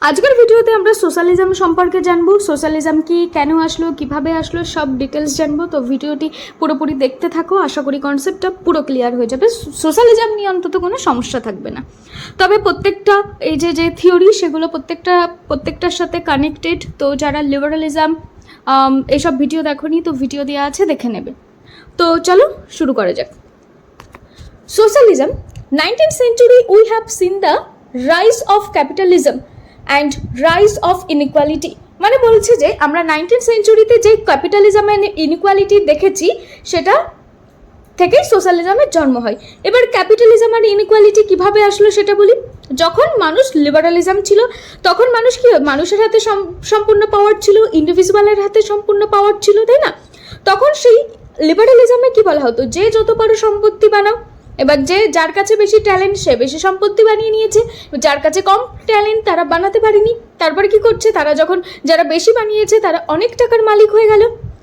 আজকের ভিডিওতে আমরা সোশ্যালিজম সম্পর্কে জানবো। সোশ্যালিজম কি, কেন আসলো, কিভাবে আসলো, সব ডিটেলস জানবো। তো ভিডিওটি পুরোপুরি দেখতে থাকো, আশা করি কনসেপ্টটা পুরো ক্লিয়ার হয়ে যাবে। সোশ্যালিজম নিয়ে অন্তত কোনো সমস্যা থাকবে না। তবে প্রত্যেকটা এই যে থিওরি সেগুলো প্রত্যেকটার সাথে কানেক্টেড। তো যারা লিবারালিজম এইসব ভিডিও দেখোনি, তো ভিডিও দেওয়া আছে, দেখে নেবে। তো চলো শুরু করা যাক। Socialism, 19th century we have seen the rise of capitalism and rise of inequality। মানে বলছে যে আমরা 19th সেঞ্চুরিতে যে ক্যাপিটালিজম এন্ড ইনইকুয়ালিটি দেখেছি সেটা থেকেই সোশ্যালিজমের জন্ম হয়। এবার ক্যাপিটালিজম আর ইনইকুয়ালিটি কিভাবে আসলো সেটা বলি। যখন মানুষ লিবারালিজম ছিল তখন মানুষ কি, মানুষের হাতে সম্পূর্ণ পাওয়ার ছিল, ইন্ডিভিজুয়ালের হাতে সম্পূর্ণ পাওয়ার ছিল, তাই না? তখন সেই লিবারালিজমে কি বলা হতো, যে যত পারো সম্পত্তি বানাও। এবার যার কাছে বেশি ট্যালেন্ট সে বেশি সম্পত্তি বানিয়ে নিয়েছে, যার কাছে কম ট্যালেন্ট তারা বানাতে পারেনি। তারপরে কি করছে, তারা যখন যারা বেশি বানিয়েছে তারা অনেক টাকার মালিক হয়ে গেল।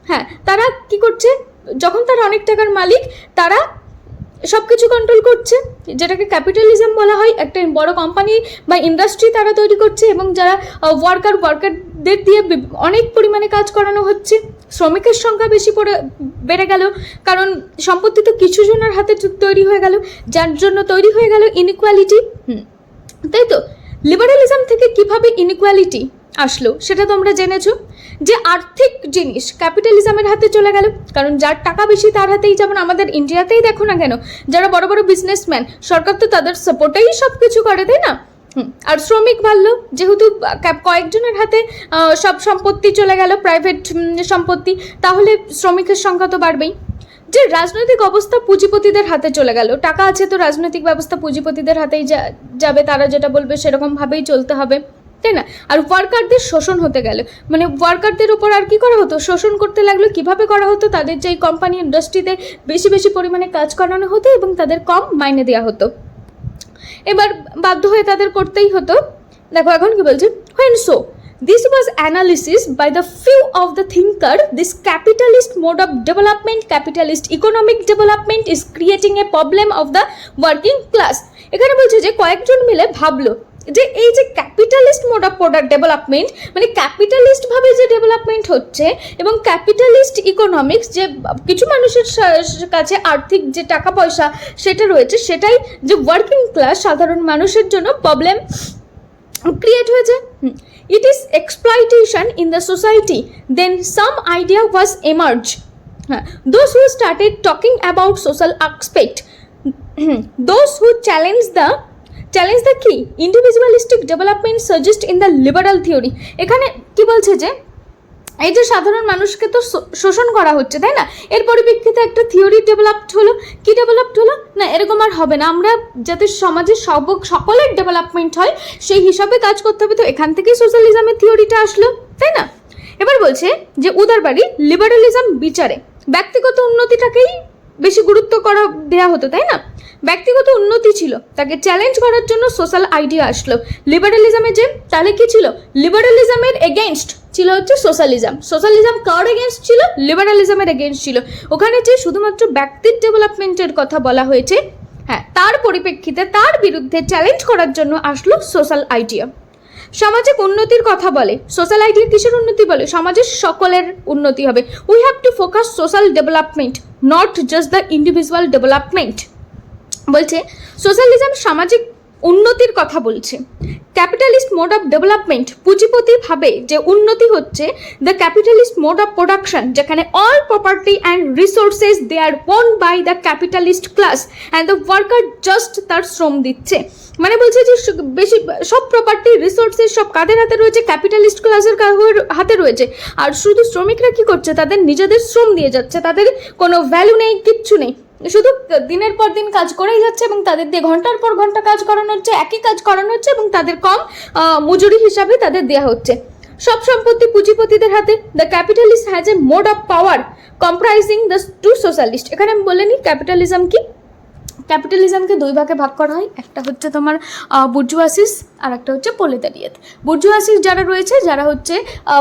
হ্যাঁ, তারা কি করছে, যখন তারা অনেক টাকার মালিক তারা সব কিছু কন্ট্রোল করছে, যেটাকে ক্যাপিটালিজম বলা হয়। একটা বড় কোম্পানি বা ইন্ডাস্ট্রি তারা তৈরি করছে এবং যারা ওয়ার্কারদের দিয়ে অনেক পরিমাণে কাজ করানো হচ্ছে। শ্রমিকের সংখ্যা বেশি বেড়ে গেল, কারণ সম্পত্তি তো কিছু জনের হাতে তৈরি হয়ে গেল, যার জন্য তৈরি হয়ে গেল ইনইকুয়ালিটি। তাই তো লিবারালিজম থেকে কিভাবে ইনইকুয়ালিটি আসলো সেটা তোমরা জেনেছো, যে আর্থিক জিনিস ক্যাপিটালিজমের হাতে চলে গেল। কারণ যার টাকা বেশি তার হাতেই, যেমন আমাদের ইন্ডিয়াতেই দেখো না কেন, যারা বড় বড় বিজনেসম্যান, সরকার তো তাদের সাপোর্টেই সব কিছু করে, তাই না? আর শ্রমিক বাড়লো, যেহেতু কয়েকজনের হাতে সব সম্পত্তি চলে গেল, প্রাইভেট সম্পত্তি, তাহলে শ্রমিকের সংখ্যা তো বাড়বেই। যে রাজনৈতিক অবস্থা পুঁজিপতিদের হাতে চলে গেল, টাকা আছে তো রাজনৈতিক ব্যবস্থা পুঁজিপতিদের হাতেই যাবে, তারা যেটা বলবে সেরকমভাবেই চলতে হবে, তাই না? আর ওয়ার্কারদের শোষণ হতে গেল, মানে ওয়ার্কারদের উপর আর কি করা হতো, শোষণ করতে লাগলো। কিভাবে করা হতো, তাদের যেই কোম্পানি ইন্ডাস্ট্রিতে বেশি বেশি পরিমাণে কাজ করানো হতো এবং তাদের কম মাইনে দেওয়া হতো। এবার বাধ্য হয়ে তাদের করতেই হতো। দেখো এখন কি বলছে, when so this was analysis by the few of the thinker, this capitalist mode of development, capitalist economic development is creating a problem of the working class। এখানে বলছে যে কয়েকজন মিলে ভাবলো যে এই যে capitalist mode of product development, মানে ক্যাপিটালিস্ট ভাবে যে ডেভেলপমেন্ট হচ্ছে এবং ক্যাপিটালিস্ট ইকোনমিক্স, যে কিছু মানুষের কাছে আর্থিক যে টাকা পয়সা সেটা রয়েছে, সেটাই যে ওয়ার্কিং ক্লাস সাধারণ মানুষের জন্য প্রবলেম ক্রিয়েট হয়েছে। It is exploitation in the society, then some idea was emerge. Those who started talking about social aspect, those who challenge the key individualistic development suggest in the liberal theory। এখানে কি বলছে যে এই যে সাধারণ মানুষকে তো শোষণ করা হচ্ছে, তাই না? এর পরিপ্রেক্ষিতে একটা থিওরি ডেভেলপড হলো। কি ডেভেলপড হলো না, এরকম আর হবে না, আমরা যাতে সমাজের সকলের ডেভেলপমেন্ট হয় সেই হিসাবে কাজ করতে হবে। তো এখান থেকেই সোশ্যালিজমের থিওরিটা আসলো, তাই না? এবার বলছে যে উদারবাড়ি লিবারালিজম বিচারে ব্যক্তিগত উন্নতিটাকেই বেশি গুরুত্ব দেওয়া হতো, তাই না? ব্যক্তিগত উন্নতি ছিল, তাকে চ্যালেঞ্জ করার জন্য সোশ্যাল আইডিয়া আসলো লিবারালিজমে। যে তাহলে কি ছিল, লিবারালিজমের এগেনস্ট ছিল হচ্ছে সোশ্যালিজম। সোশ্যালিজম কার এগেনস্ট ছিল, লিবারালিজমের এগেনস্ট ছিল। ওখানে যে শুধুমাত্র ব্যক্তির ডেভেলপমেন্টের কথা বলা হয়েছে, হ্যাঁ, তার পরিপ্রেক্ষিতে তার বিরুদ্ধে চ্যালেঞ্জ করার জন্য আসলো সোশ্যাল আইডিয়া। সামাজিক উন্নতির কথা বলে, সোশ্যাল আইডিয়া কিসের উন্নতি বলে, সমাজের সকলের উন্নতি হবে। We have to focus social development, not just the individual development. বলছে সোশ্যালিজম সামাজিক উন্নতির কথা বলছে। ক্যাপিটালিস্ট মোড অফ ডেভেলপমেন্ট, পুঁজিপতি ভাবে যে উন্নতি হচ্ছে। The capitalist mode of production, যেখানে all property and resources they are own by the capitalist class and the worker just তার শ্রম দিচ্ছে। মানে বলছে যে বেশি সব প্রপার্টি রিসোর্সেস সব কাদের হাতে রয়েছে, ক্যাপিটালিস্ট ক্লাসের হাতে রয়েছে। আর শুধু শ্রমিকরা কি করছে, তাদের নিজেদের শ্রম দিয়ে যাচ্ছে, তাদের কোনো ভ্যালু নেই, কিচ্ছু নেই, শুধু দিনের পর দিন কাজ করেই যাচ্ছে এবং তাদের দিয়ে ঘন্টার পর ঘন্টা কাজ করানো হচ্ছে, একই কাজ করানো হচ্ছে এবং তাদের কম মজুরি হিসাবে তাদের দেওয়া হচ্ছে। সব সম্পত্তি পুঁজিপতিদের হাতে। The capitalist has a mode of power comprising the to socialist. এখানে আমি বলে নিই ক্যাপিটালিজম কি। ক্যাপিটালিজমকে দুই ভাগে ভাগ করা হয়, একটা হচ্ছে তোমার বুর্জুয়াসিস আর একটা হচ্ছে প্রোলেতারিয়েত। বুর্জুয়াসিস যারা রয়েছে, যারা হচ্ছে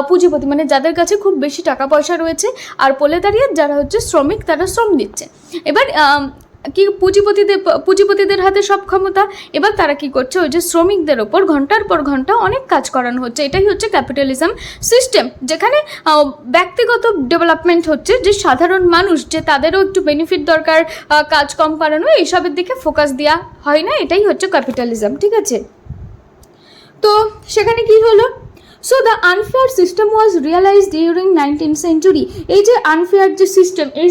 পুঁজিপতি, মানে যাদের কাছে খুব বেশি টাকা পয়সা রয়েছে, আর প্রোলেতারিয়েত যারা হচ্ছে শ্রমিক, তারা শ্রম দিচ্ছে। এবার কি পুঁজিপতিদের হাতে সব ক্ষমতা। এবার তারা কি করছে, ওই যে শ্রমিকদের ওপর ঘন্টার পর ঘন্টা অনেক কাজ করানো হচ্ছে। এটাই হচ্ছে ক্যাপিটালিজম সিস্টেম, যেখানে ব্যক্তিগত ডেভেলপমেন্ট হচ্ছে, যে সাধারণ মানুষ যে তাদেরও একটু বেনিফিট দরকার, কাজ কম করানো, এইসবের দিকে ফোকাস দেওয়া হয় না। এটাই হচ্ছে ক্যাপিটালিজম, ঠিক আছে। তো সেখানে কি হলো, so the unfair system was realized during 19th century. এই যে আনফেয়ার যে সিস্টেম, এই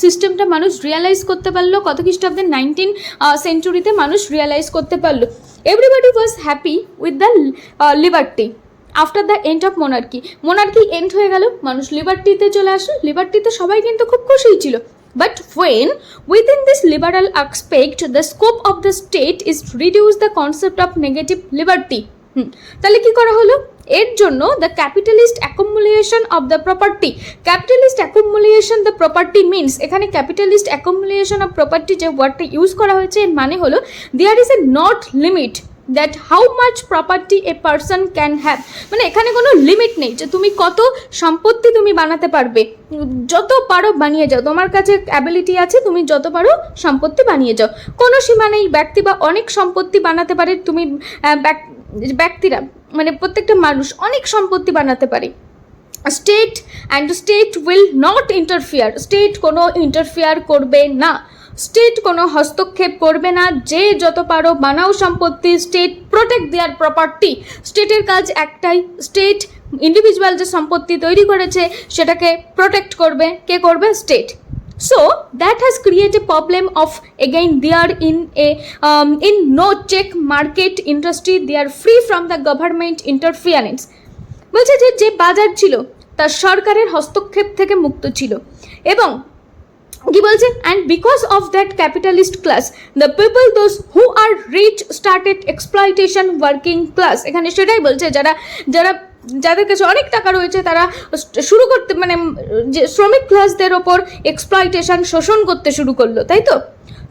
সিস্টেমটা মানুষ রিয়েলাইজ করতে পারলো কত খ্রিস্টাব্দে, 19th সেঞ্চুরিতে মানুষ রিয়েলাইজ করতে পারলো। Everybody was happy with the liberty after the end of monarchy. Monarchy end হয়ে গেল, মানুষ লিবার্টিতে চলে আসলো, লিবার্টিতে সবাই কিন্তু খুব খুশিই ছিল। But when within this liberal aspect the scope of the state is reduced the concept of negative liberty, তাহলে কি করা হলো, এর জন্য the capitalist accumulation of the property, capitalist accumulation the property means, এখানে ক্যাপিটালিস্ট অ্যাকুমুলেশন অফ প্রপার্টি যে ওয়ার্ডটা use করা হয়েছে, এর মানে হলো there is a not limit that how much property a person can have. মানে এখানে কোনো লিমিট নেই যে তুমি কত সম্পত্তি তুমি বানাতে পারবে, যত পারো বানিয়ে যাও, তোমার কাছে অ্যাবিলিটি আছে, তুমি যত পারো সম্পত্তি বানিয়ে যাও, কোনো সীমা নেই। ব্যক্তি বা অনেক সম্পত্তি বানাতে পারে, তুমি ব্যক্তিরা মানে প্রত্যেকটা মানুষ অনেক সম্পত্তি বানাতে পারে। State and state will not interfere, state কোনো ইন্টারফিয়ার করবে না, স্টেট কোনো হস্তক্ষেপ করবে না, যে যত পারো বানাও সম্পত্তি। স্টেট প্রোটেক্ট দেয়ার প্রপার্টি, স্টেটের কাজ একটাই, স্টেট ইন্ডিভিজুয়াল যে সম্পত্তি তৈরি করেছে সেটাকে প্রোটেক্ট করবে, কে করবে, state. So that has created a problem of again they are in no check market industry, they are free from the government interference। বলছে যে বাজার ছিল তা সরকারের হস্তক্ষেপ থেকে মুক্ত ছিল, এবং কি বলছে, and because of that capitalist class the people those who are rich started exploitation working class. এখানে সেটাই বলছে, যাদের কাছে অনেক টাকা রয়েছে তারা শুরু করতে, মানে যে শ্রমিক ক্লাসদের ওপর এক্সপ্লয়টেশন, শোষণ করতে শুরু করলো, তাই তো।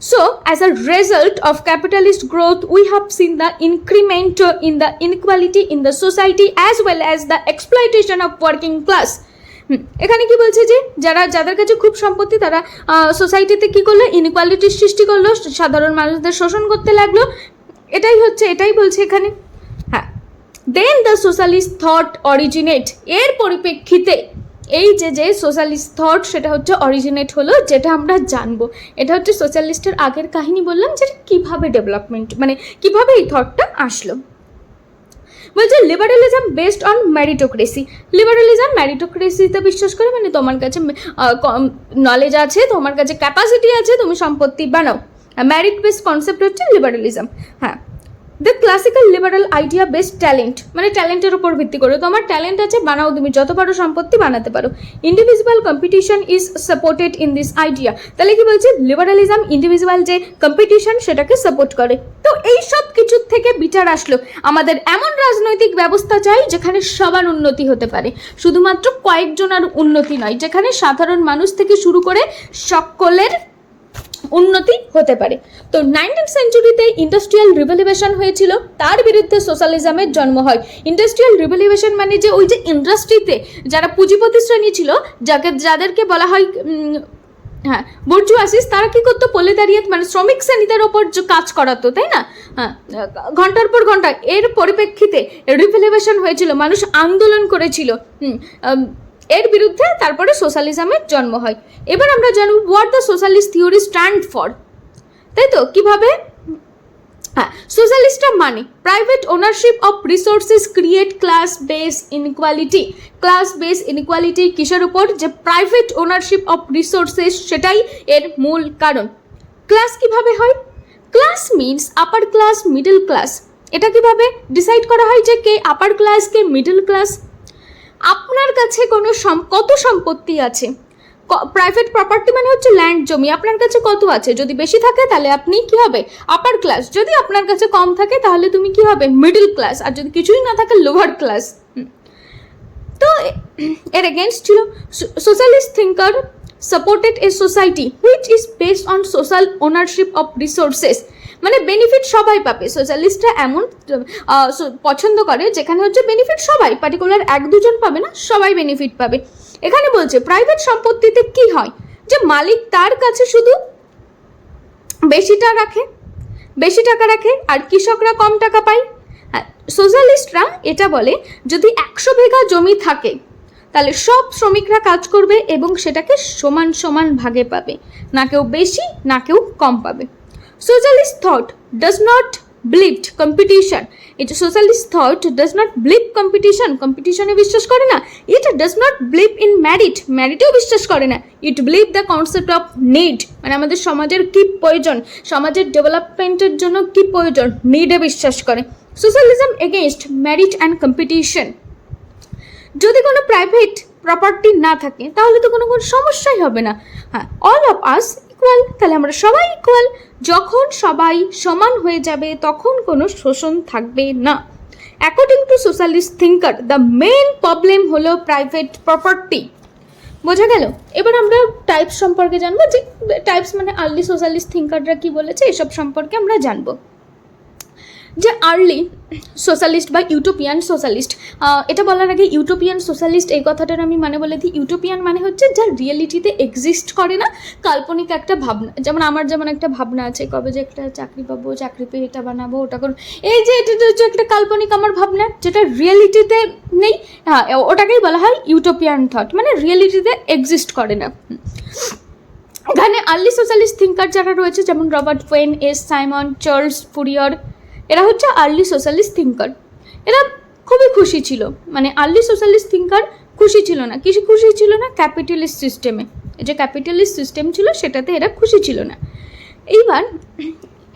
So as a result of capitalist growth we have seen the increment in the inequality in the society as well as the exploitation of working class. এখানে কি বলছে, যে যাদের কাছে খুব সম্পত্তি তারা সোসাইটিতে কি করলো, ইনইকুয়ালিটির সৃষ্টি করলো, সাধারণ মানুষদের শোষণ করতে লাগলো। এটাই বলছে এখানে। হ্যাঁ, দেন দ্য সোশ্যালিস্ট থট অরিজিনেট, এর পরিপ্রেক্ষিতে এই যে সোশ্যালিস্ট থট সেটা হচ্ছে অরিজিনেট হলো, যেটা আমরা জানবো। এটা হচ্ছে সোশ্যালিস্টের আগের কাহিনী বললাম, যেটা কিভাবে ডেভেলপমেন্ট, মানে কিভাবে এই থটটা আসলো। বলছে liberalism based on meritocracy, liberalism ম্যারিটোক্রেসিতে বিশ্বাস করে, মানে তোমার কাছে নলেজ আছে, তোমার কাছে ক্যাপাসিটি আছে, তুমি সম্পত্তি বানাও। ম্যারিট বেসড কনসেপ্ট হচ্ছে লিবারালিজম। হ্যাঁ, the classical liberal idea based talent, মানে ট্যালেন্টের উপর ভিত্তি করে, তোমার ট্যালেন্ট আছে, বানাও, তুমি যত পারো সম্পত্তি বানাতে পারো। Individual competition is supported in this idea. তাহলে কি বলছে, লিবারালিজম ইন্ডিভিজুয়াল যে কম্পিটিশন সেটাকে সাপোর্ট করে। তো এই সব কিছুর থেকে বিচার আসলো, আমাদের এমন রাজনৈতিক ব্যবস্থা চাই যেখানে সবার উন্নতি হতে পারে, শুধুমাত্র কয়েকজনের উন্নতি নয়, যেখানে সাধারণ মানুষ থেকে শুরু করে সকলের উন্নতি হতে পারে। তো 19th সেঞ্চুরিতে ইন্ডাস্ট্রিয়াল রিভলিউশন হয়েছিল, তার বিরুদ্ধে সোশ্যালিজমের জন্ম হয়। ইন্ডাস্ট্রিয়াল রিভলিউশন মানে যে ওই যে ইন্ডাস্ট্রিতে যারা পুঁজিপতি শ্রেণী ছিল, যাদেরকে বলা হয় হ্যাঁ বুর্জুয়াসিস, তারা কি করতো, প্রোলেতারিয়েট মানে শ্রমিক শ্রেণীদের ওপর যে কাজ করাতো, তাই না, হ্যাঁ, ঘন্টার পর ঘন্টা। এর পরিপ্রেক্ষিতে রিভলিউশন হয়েছিল, মানুষ আন্দোলন করেছিল, এর বিরুদ্ধে তারপরে সোশ্যালিজমের জন্ম হয়। এবার আমরা জানব what the socialist theory stand for, তাই তো, কিভাবে। হ্যাঁ, সোশ্যালিস্টরা মানে private ownership of resources create class base inequality. Class base inequality কিসের উপর, যে প্রাইভেট ওনারশিপ অফ রিসোর্সেস, সেটাই এর মূল কারণ। ক্লাস কিভাবে হয়, class means upper class, middle class. এটা কিভাবে ডিসাইড করা হয় যে কে আপার ক্লাস, কে মিডল ক্লাস। আপনার কাছে কত সম্পত্তি আছে, প্রাইভেট প্রপার্টি মানে হচ্ছে ল্যান্ড, জমি, আপনার কাছে কত আছে, যদি বেশি থাকে তাহলে আপনি কি হবে, আপার ক্লাস। যদি আপনার কাছে কম থাকে তাহলে তুমি কি হবে, মিডল ক্লাস। আর যদি কিছুই না থাকে, লোয়ার ক্লাস। তো এর এগেনস্ট ছিল socialist thinker supported a society which is based on social ownership of resources, মানে বেনিফিট সবাই পাবে। সোশ্যালিস্টরা এমন পছন্দ করে যেখানে হচ্ছে বেনিফিট সবাই, পার্টিকুলার এক দুজন পাবে না, সবাই বেনিফিট পাবে। এখানে বলছে প্রাইভেট সম্পত্তিতে কি হয়, যে মালিক তার কাছে শুধু বেশি টাকা রাখে আর কৃষকরা কম টাকা পায়। হ্যাঁ, সোশ্যালিস্টরা এটা বলে যদি 100 বিঘা জমি থাকে তাহলে সব শ্রমিকরা কাজ করবে এবং সেটাকে সমান সমান ভাগে পাবে, না কেউ বেশি না কেউ কম পাবে। Socialist thought does not believed competition, এটা socialist thought does not believe কম্পিটিশনে বিশ্বাস করে না। It does not believe in ম্যারিটেও বিশ্বাস করে না। It believe the concept of need, মানে আমাদের সমাজের কী প্রয়োজন, সমাজের ডেভেলপমেন্টের জন্য কী প্রয়োজন, নিডে বিশ্বাস করে। Socialism against merit and competition, যদি কোনো প্রাইভেট প্রপার্টি না থাকে তাহলে তো কোনো সমস্যাই হবে না। হ্যাঁ, অল অফ আস ইকুয়াল, তাহলে আমরা সবাই ইকুয়াল। যখন সবাই সমান হয়ে যাবে তখন কোনো শোষণ থাকবে না। According to socialist thinker the main problem হলো প্রাইভেট প্রপার্টি। বোঝা গেল? এবার আমরা টাইপস সম্পর্কে জানবো, যে টাইপস মানে আর্লি সোশ্যালিস্ট থিঙ্কাররা কী বলেছে এসব সম্পর্কে আমরা জানবো। যে আর্লি সোশ্যালিস্ট বা ইউটোপিয়ান সোশ্যালিস্ট, এটা বলার আগে ইউটোপিয়ান সোশ্যালিস্ট এই কথাটার আমি মানে বলে দিই। ইউটোপিয়ান মানে হচ্ছে যা রিয়েলিটিতে এক্সিস্ট করে না, কাল্পনিক একটা ভাবনা। যেমন আমার যেমন একটা ভাবনা আছে কবে যে একটা চাকরি পাবো, চাকরি পেয়ে এটা বানাবো ওটা করবো, এই যে এটা হচ্ছে একটা কাল্পনিক আমার ভাবনা যেটা রিয়েলিটিতে নেই। হ্যাঁ, ওটাকেই বলা হয় ইউটোপিয়ান থট, মানে রিয়েলিটিতে এক্সিস্ট করে না। এখানে আর্লি সোশ্যালিস্ট থিঙ্কার যারা রয়েছে যেমন Robert when, S Simon, Charles Fourier, এরা হচ্ছে আর্লি সোশ্যালিস্ট থিঙ্কার। এরা খুবই খুশি ছিল, মানে আর্লি সোশ্যালিস্ট থিঙ্কার খুশি ছিল না। কিছু খুশি ছিল না ক্যাপিটালিস্ট সিস্টেমে, যে ক্যাপিটালিস্ট সিস্টেম ছিল সেটাতে এরা খুশি ছিল না। এইবার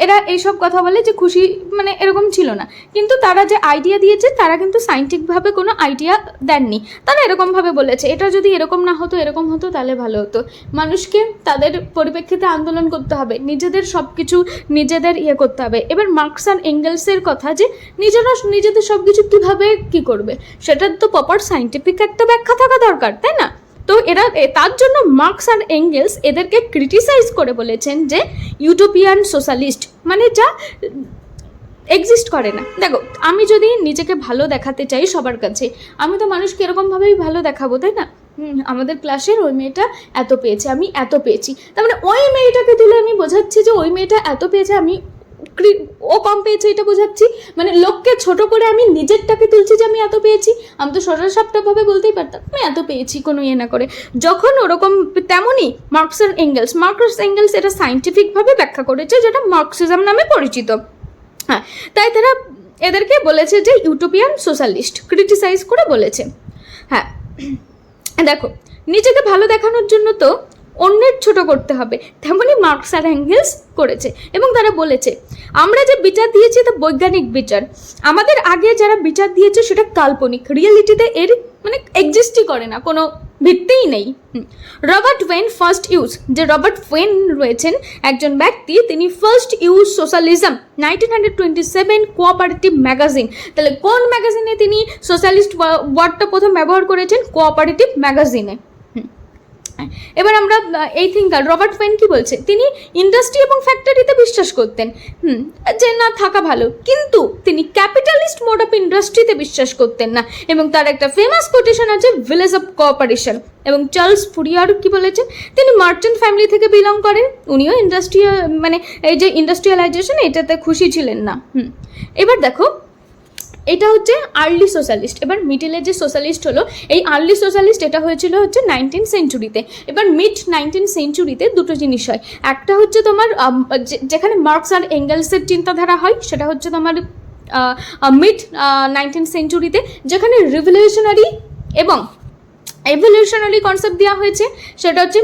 এরা এইসব কথা বলে যে খুশি মানে এরকম ছিল না, কিন্তু তারা যে আইডিয়া দিয়েছে তারা কিন্তু সায়েন্টিফিকভাবে কোনো আইডিয়া দেননি। তারা এরকমভাবে বলেছে এটা যদি এরকম না হতো এরকম হতো তাহলে ভালো হতো। মানুষকে তাদের পরিপ্রেক্ষিতে আন্দোলন করতে হবে, নিজেদের সব কিছু নিজেদের করতে হবে। এবার মার্কস আর এঙ্গেলসের কথা যে নিজেদের সব কিছু কীভাবে কী করবে সেটার তো প্রপার সায়েন্টিফিক একটা ব্যাখ্যা থাকা দরকার, তাই না? তো এরা তার জন্য মার্কস আর এঙ্গেলস এদেরকে ক্রিটিসাইজ করে বলেছেন যে ইউটোপিয়ান সোশ্যালিস্ট মানে যা এক্সিস্ট করে না। দেখো, আমি যদি নিজেকে ভালো দেখাতে চাই সবার কাছে, আমি তো মানুষকে এরকমভাবেই ভালো দেখাবো, তাই না? আমাদের ক্লাসের ওই মেয়েটা এত পেয়েছে, আমি এত পেয়েছি, তার মানে ওই মেয়েটাকে তুলে আমি বোঝাচ্ছি যে ওই মেয়েটা এত পেয়েছে, আমি ও কম পেয়েছে এটা বোঝাচ্ছি। মানে লোককে ছোট করে আমি নিজেরটাকে তুলছি যে আমি এত পেয়েছি। আমি তো সরাসরিভাবে বলতেই পারতাম আমি এত পেয়েছি, কোনো না করে। যখন ওরকম তেমনই মার্কস এঙ্গেলস এটা সায়েন্টিফিকভাবে ব্যাখ্যা করেছে, যেটা মার্কসিজম নামে পরিচিত। হ্যাঁ, তাই তারা এদেরকে বলেছে যে ইউটোপিয়ান সোশ্যালিস্ট, ক্রিটিসাইজ করে বলেছে। হ্যাঁ, দেখো, নিজেকে ভালো দেখানোর জন্য তো অন্যের ছোট করতে হবে, তেমনই মার্কস আর এঙ্গেলস করেছে। এবং তারা বলেছে আমরা যে বিচার দিয়েছি তা বৈজ্ঞানিক বিচার, আমাদের আগে যারা বিচার দিয়েছে সেটা কাল্পনিক, রিয়েলিটিতে এর মানে এক্সিস্টই করে না, কোনো ভিত্তিই নেই। রবার্ট ওয়েন রয়েছেন একজন ব্যক্তি, তিনি first use socialism 1927 cooperative magazine. তাহলে কোন ম্যাগাজিনে তিনি সোশ্যালিস্ট ওয়ার্ডটা প্রথম ব্যবহার করেছেন? কোঅপারেটিভ ম্যাগাজিনে। এবার আমরা এই থিঙ্কার রবার্ট ওয়েন কি বলছে, তিনি ইন্ডাস্ট্রি এবং ফ্যাক্টরিতে বিশ্বাস করতেন, যে না থাকা ভালো, কিন্তু তিনি ক্যাপিটালিস্ট মোড অফ ইন্ডাস্ট্রিতে বিশ্বাস করতেন না। এবং তার একটা ফেমাস কোটেশন আছে ভিলেজ অফ কোঅপারেশন। এবং চার্লস ফুরিয়ার কি বলেছেন, তিনি মার্চেন্ট ফ্যামিলি থেকে বিলং করেন, উনিও মানে এই যে ইন্ডাস্ট্রিয়ালাইজেশন এটাতে খুশি ছিলেন না। এবার দেখো, এটা হচ্ছে আর্লি সোশ্যালিস্ট। এবার মিডলে যে সোশ্যালিস্ট হলো, এই আর্লি সোশ্যালিস্ট এটা হয়েছিল হচ্ছে 19th সেঞ্চুরিতে। এবার মিড 19th সেঞ্চুরিতে দুটো জিনিস হয়, একটা হচ্ছে তোমার যেখানে মার্কস আর এঙ্গেলসের চিন্তাধারা হয়, সেটা হচ্ছে তোমার মিড 19th সেঞ্চুরিতে, যেখানে রিভলিউশনারি এবং এভলিউশনারি কনসেপ্ট দেওয়া হয়েছে। সেটা হচ্ছে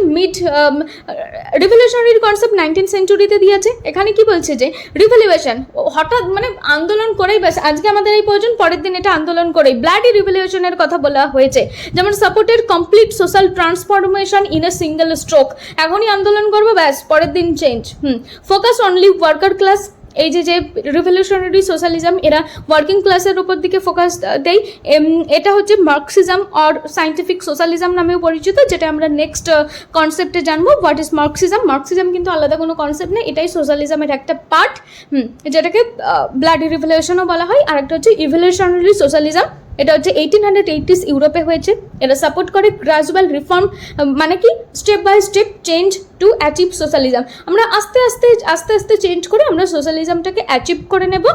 রিভলিউশনারি কনসেপ্ট 19th সেঞ্চুরিতে দিয়েছে। এখানে কি বলছে যে রিভলিউশন হঠাৎ মানে আন্দোলন করেই ব্যাস আজকে আমাদের এই প্রয়োজন, পরের দিন এটা আন্দোলন করেই ব্লাডি রিভলিউশনের কথা বলা হয়েছে। যেমন supported complete social transformation in a single stroke, এখনই আন্দোলন করবো ব্যাস পরের দিন change. Focus only worker class, এই যে রিভলিউশনারি সোশ্যালিজম এরা ওয়ার্কিং ক্লাসের উপর দিকে ফোকাস দেয়। এটা হচ্ছে মার্কসিজম আর সায়েন্টিফিক সোশ্যালিজম নামেও পরিচিত, যেটা আমরা নেক্সট কনসেপ্টে জানবো। হোয়াট ইজ মার্কসিজম কিন্তু আলাদা কোনো কনসেপ্ট নেই, এটাই সোশ্যালিজমের একটা পার্ট, যেটাকে ব্লাডি রিভলিউশনও বলা হয়। আর একটা হচ্ছে ইভলিউশনারি সোশ্যালিজম, এটা হচ্ছে 1880s ইউরোপে হয়েছে। এটা সাপোর্ট করে গ্রাজুয়াল রিফর্ম, মানে কি step by step change to achieve socialism. আমরা আস্তে আস্তে চেঞ্জ করে আমরা সোশ্যালিজমটাকে অ্যাচিভ করে নেব।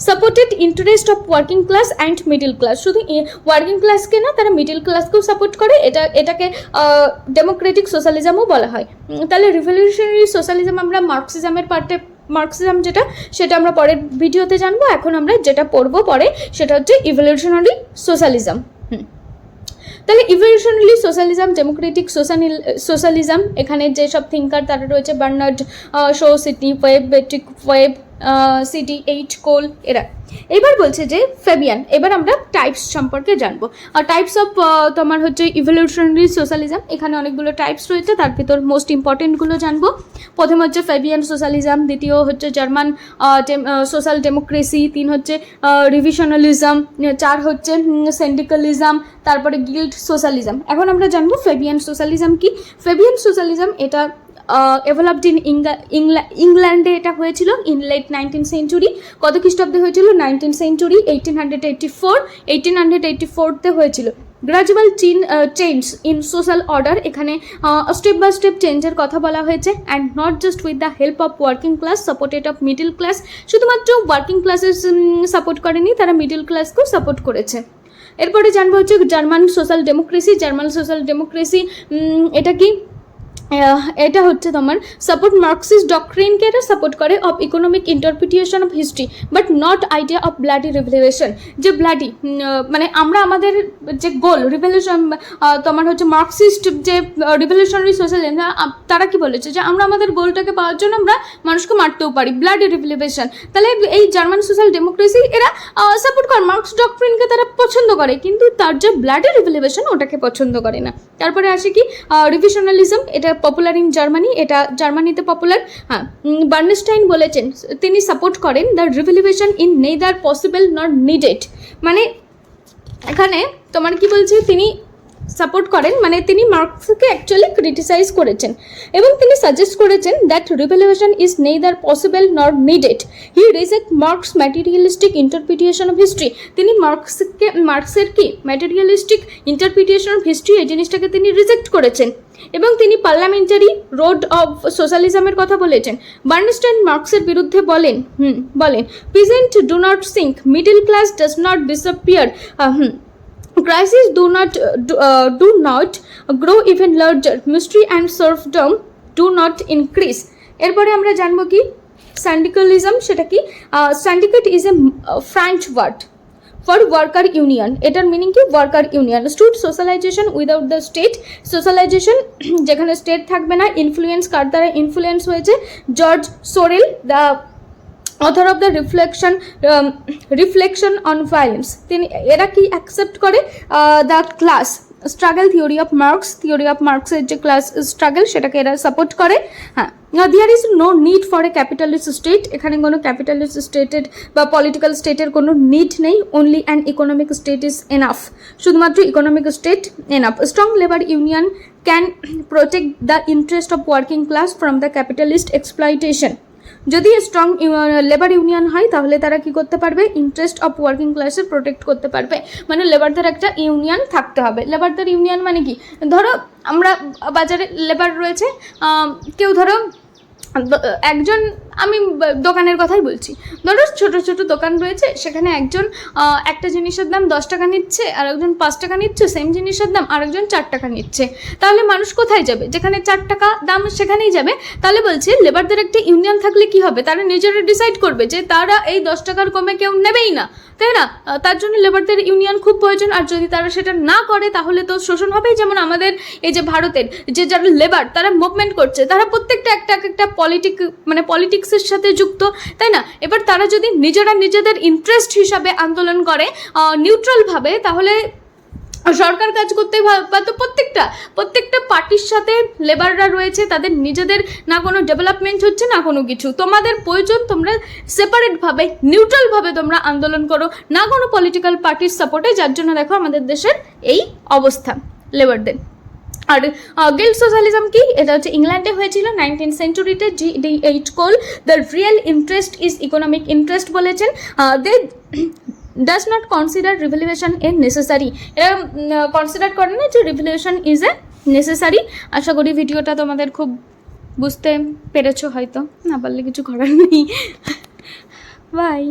Supported interest of working class and middle class, শুধু ওয়ার্কিং ক্লাসকে না, তারা মিডল ক্লাসকেও সাপোর্ট করে। এটাকে ডেমোক্রেটিক সোশ্যালিজমও বলা হয়। তাহলে রিভলিউশনারি সোশ্যালিজম আমরা মার্কসিজমের পার্টে, মার্কসিজম যেটা সেটা আমরা পরের ভিডিওতে জানবো। এখন আমরা যেটা পড়বো পরে সেটা হচ্ছে ইভলিউশনারি সোশ্যালিজম। তাহলে ইভলিউশনারি সোশ্যালিজম, ডেমোক্রেটিক সোশ্যালিজম, এখানে যেসব থিঙ্কার তারা রয়েছে Bernard Shaw, Sidney Webb, Beatrice Webb, C D H Cole, এরা। এবার বলছে যে ফেবিয়ান। এবার আমরা টাইপস সম্পর্কে জানবো। আর টাইপস অফ তোমার হচ্ছে ইভলিউশনারি সোশ্যালিজম, এখানে অনেকগুলো টাইপস রয়েছে, তার ভিতর মোস্ট ইম্পর্টেন্টগুলো জানবো। প্রথম হচ্ছে ফেবিয়ান সোশ্যালিজম, দ্বিতীয় হচ্ছে জার্মান সোশ্যাল ডেমোক্রেসি, 3 হচ্ছে রিভিশনালিজম, 4 হচ্ছে সিন্ডিক্যালিজম, তারপরে গিল্ড সোশ্যালিজম। এখন আমরা জানবো ফেবিয়ান সোশ্যালিজম কি। ফেবিয়ান সোশ্যালিজম এটা ডেভেলপড ইন ইংল্যান্ডে এটা হয়েছিল ইন লেট 19th সেঞ্চুরি। কত খ্রিস্টাব্দে হয়েছিল? 19th সেঞ্চুরি, 1884-তে হয়েছিল। Gradual change in social order, এখানে স্টেপ বাই স্টেপ চেঞ্জের কথা বলা হয়েছে। And not just with the help of working class, supported of middle class, শুধুমাত্র ওয়ার্কিং ক্লাসের সাপোর্ট করেনি, তারা মিডল ক্লাসকেও সাপোর্ট করেছে। এরপরে জানবো হচ্ছে German social democracy. German social democracy এটা কি? এটা হচ্ছে তোমার সাপোর্ট মার্কসিস্ট ডক্ট্রিনকে এটা সাপোর্ট করে, of economic interpretation of history but not idea of bloody revolution. যে ব্লাডি মানে আমরা আমাদের যে গোল রিভলিউশন, তোমার হচ্ছে মার্কসিস্ট যে রিভলিউশনারি সোশ্যালিজম, তারা কি বলেছে যে আমরা আমাদের গোলটাকে পাওয়ার জন্য আমরা মানুষকে মারতেও পারি, ব্লাডি রিভলিউশন। তাহলে এই জার্মান সোশ্যাল ডেমোক্রেসি এরা সাপোর্ট করে, মার্কস ডক্ট্রিনকে তারা পছন্দ করে, কিন্তু তার যে ব্লাডি রিভলিউশন ওটাকে পছন্দ করে না। তারপরে আসে কি রিভিশনালিজম, এটা পপুলার ইন জার্মানি, এটা জার্মানিতে পপুলার। হ্যাঁ, বার্নস্টাইন বলেছেন, তিনি সাপোর্ট করেন the revolution in neither possible not needed. মানে এখানে তোমার কি বলছে, তিনি সাপোর্ট করেন মানে তিনি মার্কসকে অ্যাকচুয়ালি ক্রিটিসাইজ করেছেন এবং তিনি সাজেস্ট করেছেন that revolution is neither possible not needed. He reject marks materialistic interpretation of history. তিনি মার্কসের কি ম্যাটেরিয়ালিস্টিক ইন্টারপ্রিটেশন অফ হিস্ট্রি, এই জিনিসটাকে তিনি রিজেক্ট করেছেন এবং তিনি পার্লামেন্টারি রোড অফ সোশ্যালিজমের কথা বলেছেন। বার্নস্টাইন মার্কসের বিরুদ্ধে বলেন peasant do not sink, middle class does not disappear, crises do not grow even larger, mystery and serfdom do not increase. এরপরে আমরা জানবো কি syndicalism, সেটা কি? syndicate is a French word for worker union. এটার মিনিং কি? Worker union. Stood socialization without the state, socialization যেখানে state থাকবে না। ইনফ্লুয়েন্স, কার দ্বারা ইনফ্লুয়েন্স হয়েছে? George Sorel, the author of the reflection on violence. তিনি এরা কি অ্যাকসেপ্ট করে? The class struggle theory of মার্কসের যে ক্লাস স্ট্রাগল সেটাকে এরা সাপোর্ট করে। হ্যাঁ, there is no need for a capitalist state, এখানে কোনো ক্যাপিটালিস্ট স্টেটের বা পলিটিক্যাল স্টেটের কোনো নিড নেই। Only an economic state is enough, শুধুমাত্র economic state enough. Strong labour union can protect the interest of working class from the capitalist exploitation. যদি strong labour union হয় তাহলে তারা কি করতে পারবে? ইন্টারেস্ট অফ ওয়ার্কিং ক্লাসের প্রোটেক্ট করতে পারবে। মানে লেবারদের একটা ইউনিয়ন থাকতে হবে। লেবারদের ইউনিয়ন মানে কি? ধরো আমরা বাজারে লেবার রয়েছে, কেউ ধরো একজন, আমি দোকানের কথাই বলছি, ধরো ছোট ছোট দোকান রয়েছে, সেখানে একজন একটা জিনিসের দাম 10 টাকা নিচ্ছে, আর একজন 5 টাকা নিচ্ছে, সেম জিনিসের দাম আরেকজন 4 টাকা নিচ্ছে। তাহলে মানুষ কোথায় যাবে? যেখানে 4 টাকা দাম সেখানেই যাবে। তাহলে বলছে লেবারদের একটা ইউনিয়ন থাকলে কি হবে? তারা নিজেরা ডিসাইড করবে যে তারা এই 10 টাকার কমে কেউ নেবেই না, তাই না? তার জন্য লেবারদের ইউনিয়ন খুব প্রয়োজন। আর যদি তারা সেটা না করে তাহলে তো শোষণ হবেই। যেমন আমাদের এই যে ভারতের যে যারা লেবার, তারা মুভমেন্ট করছে, তারা প্রত্যেকটা একটা পলিটিক্সের সাথে যুক্ত, তাই না? এবার তারা যদি নিজেদের ইন্টারেস্ট হিসাবে আন্দোলন করে নিউট্রালভাবে, তাহলে সরকার কাজ করতে পারতো। প্রত্যেকটা পার্টির সাথে লেবাররা রয়েছে, তাদের নিজেদের না কোনো ডেভেলপমেন্ট হচ্ছে না কোনো কিছু। তোমাদের প্রয়োজন তোমরা সেপারেটভাবে নিউট্রালভাবে তোমরা আন্দোলন করো, না কোনো পলিটিক্যাল পার্টির সাপোর্টে। যার জন্য দেখো আমাদের দেশের এই অবস্থা লেবারদের। আর গিল্ড সোশ্যালিজম কি? এটা হচ্ছে ইংল্যান্ডে হয়েছিল 19th সেঞ্চুরিতে। GDH Cole the real interest is economic interest বলেছেন। Does not consider revaluation a necessary. এরা কনসিডার করে না যে রিভ্যালুয়েশন ইজ এ নেসেসারি। আশা করি ভিডিওটা তোমাদের খুব বুঝতে পেরেছো, হয়তো না পারলে কিছু করার নেই। বাই।